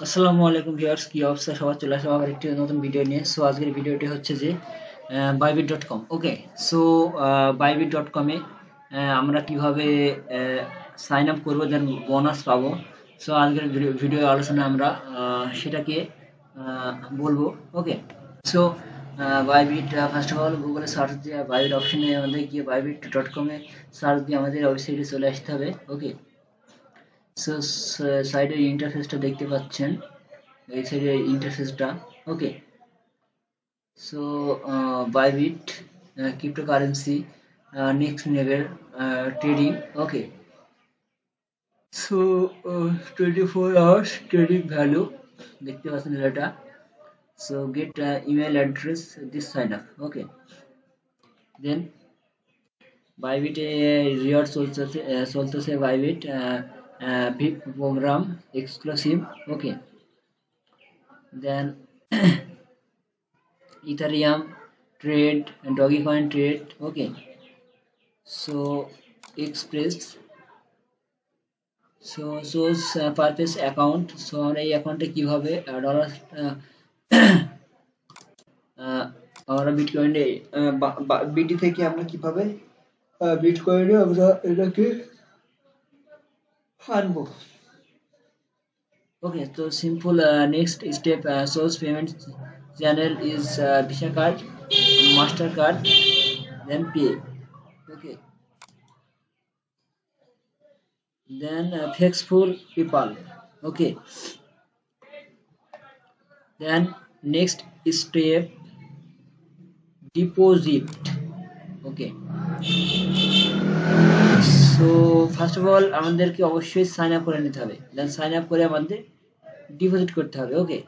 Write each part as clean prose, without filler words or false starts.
আসসালামু আলাইকুম ভিউয়ার্স, কি অবস্থা সবার? চলে আসলাম আবার একটি নতুন ভিডিও নিয়ে। সো আজকের ভিডিওটি হচ্ছে যে bybit.com। ওকে, সো bybit.com এ আমরা কিভাবে সাইন আপ করবো, দেন বোনাস পাবো। সো আজকের ভিডিও আলোচনা আমরা সেটাকে বলবো। Okay, so Bybit first of all গুগলে সার্চ দিয়ে বাইবিট অপশনে আমাদের গিয়ে bybit.com এ সার্চ দিয়ে আমাদের ওয়েবসাইটে চলে আসতে হবে। ওকে, সো সাইডের ইন্টারফেসটা দেখতে পাচ্ছেন, এই সাইডের ইন্টারফেসটা। Okay, so Bybit cryptocurrency next level trading. Okay, so 24 hours trading value দেখতে পাচ্ছেন এটা। So get email address this sign up. Okay, then বাইবিটে রিওয়ার্ড চলতেছে Bybit VIP programme exclusive. Okay, then Ethereum trade and Dogecoin trade. Okay, so express, so shows purpose account. So আমরা এই অ্যাকাউন্টে কিভাবে dollar আমরা বিটকয়েনে বিটি থেকে আমরা কিভাবে বিটকয়েনে আমরা এটাকে আনবো। Okay, so simple. Next step, source payment channel is Visa card, Mastercard, then pay. Okay, then Flexful PayPal. Okay, then next step, deposit. Okay, so first of all আমাদেরকে অবশ্যই সাইন আপ করে নিতে হবে, দেন সাইন আপ করে আমাদের deposit করতে হবে। Okay,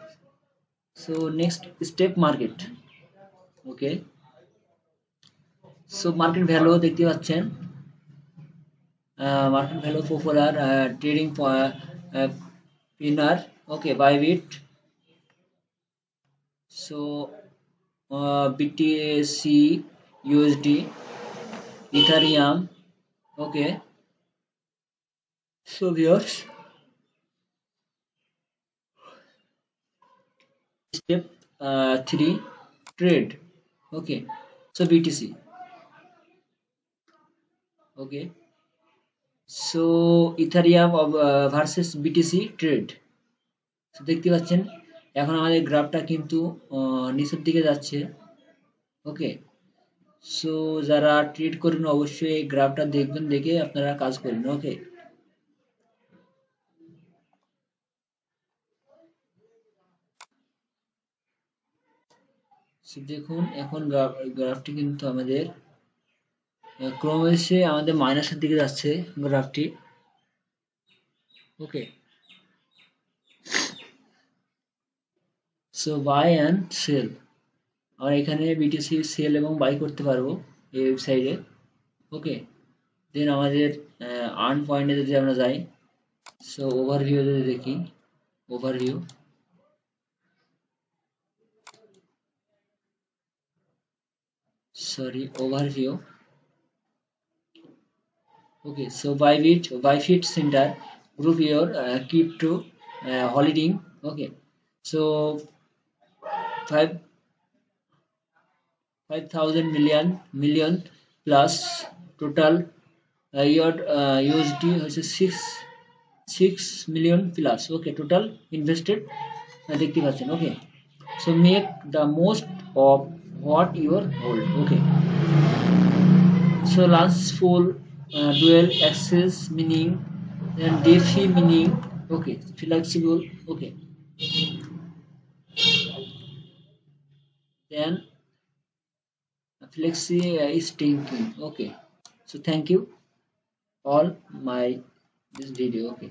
so next step market. Okay, so market value দেখতে পাচ্ছেন, মার্কেট ভ্যালু পপুলার ট্রেডিং পিনার। Okay, Bybit, so BTC, USD, Ethereum. Okay, so viewers, step 3, trade. Okay, so BTC. Okay, so Ethereum versus BTC trade. So দেখতে পাচ্ছেন এখন আমাদের গ্রাফটা কিন্তু নিচের দিকে যাচ্ছে। ওকে, সো যারা ট্রেড করবেন অবশ্যই এই গ্রাফটা দেখবেন, দেখে আপনারা কাজ করবেন। ওকে, সো দেখুন এখন গ্রাফটি কিন্তু আমাদের ক্রমশ আমাদের মাইনাসের দিকে যাচ্ছে গ্রাফটি। ওকে, সো বাই অ্যান্ড সেল, আমরা এখানে বিটিসি সেল এবং বাই করতে পারবো এই ওয়েবসাইটে। ওকে, দেন আমাদের আর্ন পয়েন্টে যদি আমরা যাই, সো ওভারভিউ যদি দেখি, overview, sorry overview. Okay, so ByBit Center group your crypto holding. Okay, so 5,000 million plus total your USD হচ্ছে 6 million plus. Okay, total invested দেখতে পাচ্ছেন। Okay, so make the most of what you hold. Okay, so last full dual access meaning, then DeFi meaning. Okay, flexible. Okay, then flexi is thinking. Okay, so thank you all my this video. Okay.